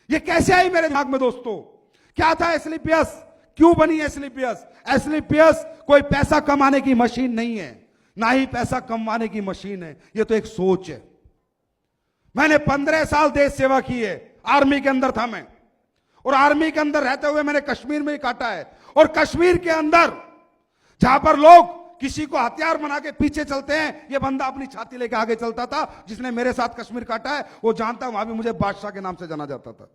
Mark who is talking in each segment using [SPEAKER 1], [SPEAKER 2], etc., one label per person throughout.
[SPEAKER 1] ये कैसे आई मेरे दिमाग में दोस्तों? क्या था एसलीपीएस? क्यों बनी एसलीपीएस? एसलीपीएस कोई पैसा कमाने की मशीन नहीं है, ना ही पैसा कमाने की मशीन है, ये तो एक सोच है। मैंने 15 साल देश सेवा की है, आर्मी के अंदर था मैं, और आर्मी के अंदर रहते हुए मैंने कश्मीर में ही काटा है। और कश्मीर के अंदर जहां पर लोग किसी को हथियार बना के पीछे चलते हैं, ये बंदा अपनी छाती लेके आगे चलता था। जिसने मेरे साथ कश्मीर काटा है वो जानता है, वहां भी मुझे बादशाह के नाम से जाना जाता था।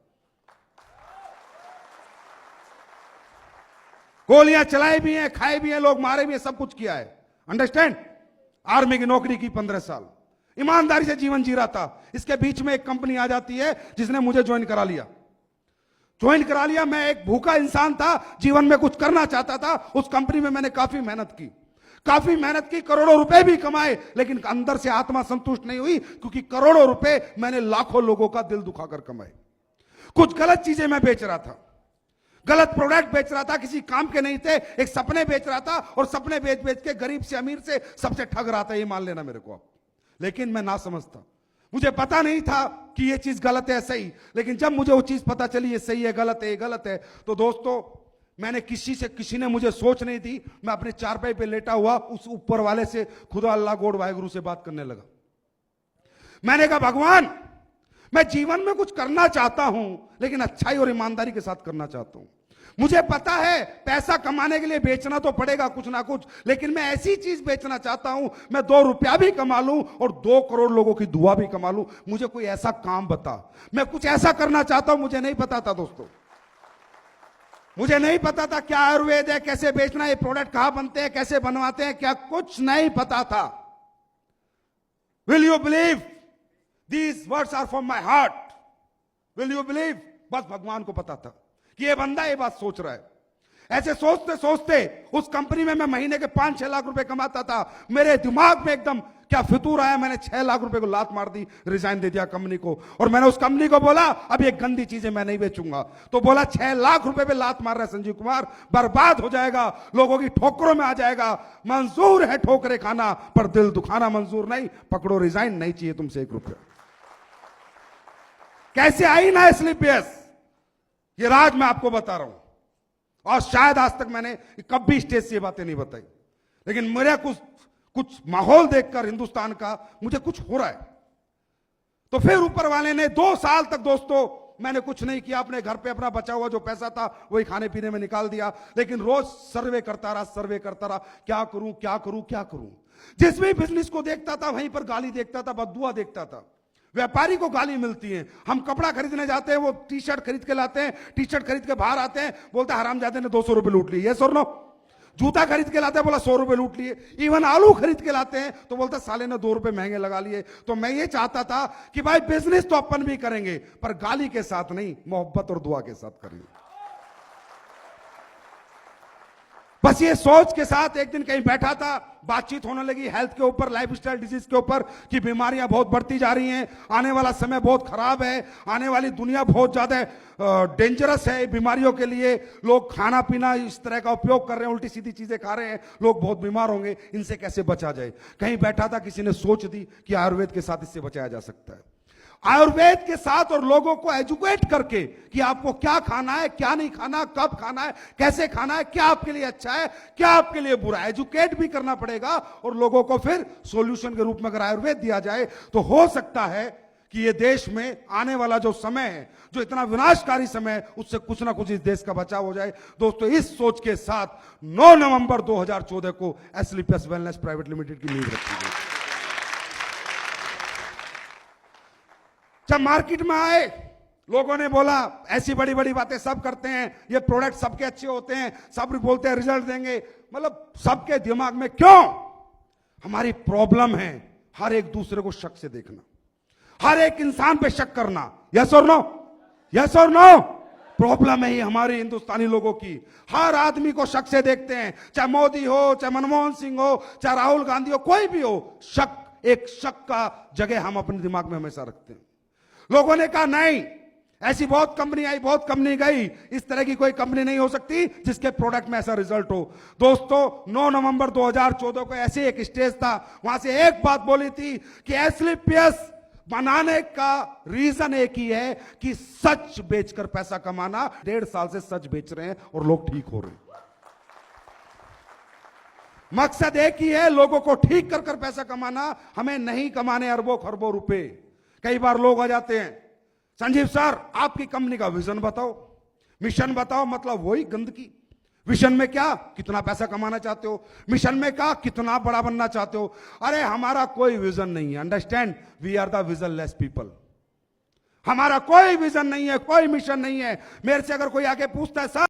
[SPEAKER 1] गोलियां चलाई भी हैं, खाए भी हैं, लोग मारे भी हैं, सब कुछ किया है। अंडरस्टैंड? आर्मी की नौकरी की 15 साल, ईमानदारी से जीवन जी रहा था। इसके बीच में एक कंपनी आ जाती है जिसने मुझे ज्वाइन करा लिया। मैं एक भूखा इंसान था, जीवन में कुछ करना चाहता था। उस कंपनी में मैंने काफी मेहनत की, करोड़ों रुपए भी कमाए, लेकिन अंदर से आत्मा संतुष्ट नहीं हुई, क्योंकि करोड़ों रुपए मैंने लाखों लोगों का दिल दुखाकर कमाए। कुछ गलत चीजें मैं बेच रहा था, गलत प्रोडक्ट बेच रहा था, किसी काम के नहीं थे, एक सपने बेच रहा था, और सपने बेच बेच के गरीब से अमीर से सबसे ठग रहा था, ये मान लेना मेरे को आप। लेकिन मैं ना समझता, मुझे पता नहीं था कि ये चीज गलत है सही। लेकिन जब मुझे वो चीज पता चली ये सही है गलत है, ये गलत है, तो दोस्तों मैंने किसी ने मुझे सोच नहीं दी। मैं अपने चारपाई पे लेटा हुआ उस ऊपर वाले से, खुदा अल्लाह गॉड वाहेगुरु से बात करने लगा। मैंने कहा भगवान, मैं जीवन में कुछ करना चाहता हूं, लेकिन अच्छाई और ईमानदारी के साथ करना चाहता हूं। मुझे पता है पैसा कमाने के लिए बेचना तो पड़ेगा कुछ ना कुछ, लेकिन मैं ऐसी चीज बेचना चाहता हूं, मैं 2 रुपया भी कमा लूं और 2 करोड़ लोगों की दुआ भी कमा लूं। मुझे कोई ऐसा काम बता, मैं कुछ ऐसा करना चाहता हूं। मुझे नहीं पता था दोस्तों, मुझे नहीं पता था क्या आयुर्वेद है, कैसे बेचना है, प्रोडक्ट कहां बनते हैं, कैसे बनवाते हैं, क्या कुछ नहीं पता था। Will you believe these words are from my heart? Will you believe? बस भगवान को पता था कि ये बंदा ये बात सोच रहा है। ऐसे सोचते सोचते उस कंपनी में मैं महीने के 5-6 लाख रुपए कमाता था। मेरे दिमाग में एकदम क्या फितूर आया, मैंने 6 लाख रुपए को लात मार दी, रिजाइन दे दिया कंपनी को। और मैंने उस कंपनी को बोला अब ये गंदी चीजें मैं नहीं बेचूंगा। तो बोला 6 लाख रुपए पे लात मार रहा है संजीव कुमार, बर्बाद हो जाएगा, लोगों की ठोकरों में आ जाएगा। मंजूर है ठोकरे खाना, पर दिल दुखाना मंजूर नहीं। पकड़ो रिजाइन, नहीं चाहिए तुमसे 1 रुपया। कैसे आई ना एसलीपीएस, ये राज मैं आपको बता रहा हूं। और शायद आज तक मैंने कभी स्टेज से ये बातें नहीं बताई, लेकिन मेरा कुछ माहौल देखकर हिंदुस्तान का मुझे कुछ हो रहा है। तो फिर ऊपर वाले ने 2 साल तक दोस्तों मैंने कुछ नहीं किया, अपने घर पे अपना बचा हुआ जो पैसा था वही खाने पीने में निकाल दिया। लेकिन रोज सर्वे करता रहा, क्या करूं। जिस भी बिजनेस को देखता था वहीं पर गाली देखता था, बद्दुआ देखता था। व्यापारी को गाली मिलती है, हम कपड़ा खरीदने जाते हैं, वो टी शर्ट खरीद के लाते हैं, टी शर्ट खरीद के बाहर आते हैं, बोलते हैं हरामजादे ने 200 रुपए लूट लिए। यस और नो? जूता खरीद के लाते हैं, बोला 100 रुपए लूट लिए। इवन आलू खरीद के लाते हैं तो बोलता साले ने 2 रुपए महंगे लगा लिए। तो मैं ये चाहता था कि भाई बिजनेस तो अपन भी करेंगे, पर गाली के साथ नहीं, मोहब्बत और दुआ के साथ करेंगे। बस ये सोच के साथ एक दिन कहीं बैठा था, बातचीत होने लगी हेल्थ के ऊपर, लाइफस्टाइल डिजीज के ऊपर, कि बीमारियां बहुत बढ़ती जा रही हैं, आने वाला समय बहुत खराब है, आने वाली दुनिया बहुत ज्यादा डेंजरस है बीमारियों के लिए। लोग खाना पीना इस तरह का उपयोग कर रहे हैं, उल्टी सीधी चीजें खा रहे हैं, लोग बहुत बीमार होंगे, इनसे कैसे बचा जाए। कहीं बैठा था, किसी ने सोच दी कि आयुर्वेद के साथ इससे बचाया जा सकता है। आयुर्वेद के साथ और लोगों को एजुकेट करके कि आपको क्या खाना है, क्या नहीं खाना, कब खाना है, कैसे खाना है, क्या आपके लिए अच्छा है, क्या आपके लिए बुरा है, एजुकेट भी करना पड़ेगा। और लोगों को फिर सॉल्यूशन के रूप में अगर आयुर्वेद दिया जाए तो हो सकता है कि ये देश में आने वाला जो समय है, जो इतना विनाशकारी समय है, उससे कुछ ना कुछ इस देश का बचाव हो जाए। दोस्तों इस सोच के साथ 9 नवंबर 2014 को एसलीपीएस वेलनेस प्राइवेट लिमिटेड की नींव रखी गई। जब मार्केट में आए, लोगों ने बोला ऐसी बड़ी बड़ी बातें सब करते हैं, ये प्रोडक्ट सबके अच्छे होते हैं, सब बोलते हैं रिजल्ट देंगे। मतलब सबके दिमाग में क्यों? हमारी प्रॉब्लम है हर एक दूसरे को शक से देखना, हर एक इंसान पे शक करना। यस और नो? यस और नो? प्रॉब्लम है ये हमारे हिंदुस्तानी लोगों की। हर आदमी को शक से देखते हैं, चाहे मोदी हो, चाहे मनमोहन सिंह हो, चाहे राहुल गांधी हो, कोई भी हो, एक शक का जगह हम अपने दिमाग में हमेशा रखते हैं। लोगों ने कहा नहीं, ऐसी बहुत कंपनी आई, बहुत कंपनी गई, इस तरह की कोई कंपनी नहीं हो सकती जिसके प्रोडक्ट में ऐसा रिजल्ट हो। दोस्तों 9 नवंबर 2014 को ऐसे एक स्टेज था, वहां से एक बात बोली थी कि एसलीपीएस बनाने का रीजन एक ही है कि सच बेचकर पैसा कमाना। 1.5 साल से सच बेच रहे हैं और लोग ठीक हो रहे हैं। मकसद एक ही है, लोगों को ठीक कर कर पैसा कमाना। हमें नहीं कमाने अरबों खरबों रुपए। कई बार लोग आ जाते हैं, संजीव सर आपकी कंपनी का विजन बताओ, मिशन बताओ। मतलब वही गंदगी। विजन में क्या, कितना पैसा कमाना चाहते हो। मिशन में क्या, कितना बड़ा बनना चाहते हो। अरे हमारा कोई विजन नहीं है। Understand, we are the visionless people. हमारा कोई विजन नहीं है, कोई मिशन नहीं है। मेरे से अगर कोई आके पूछता है सर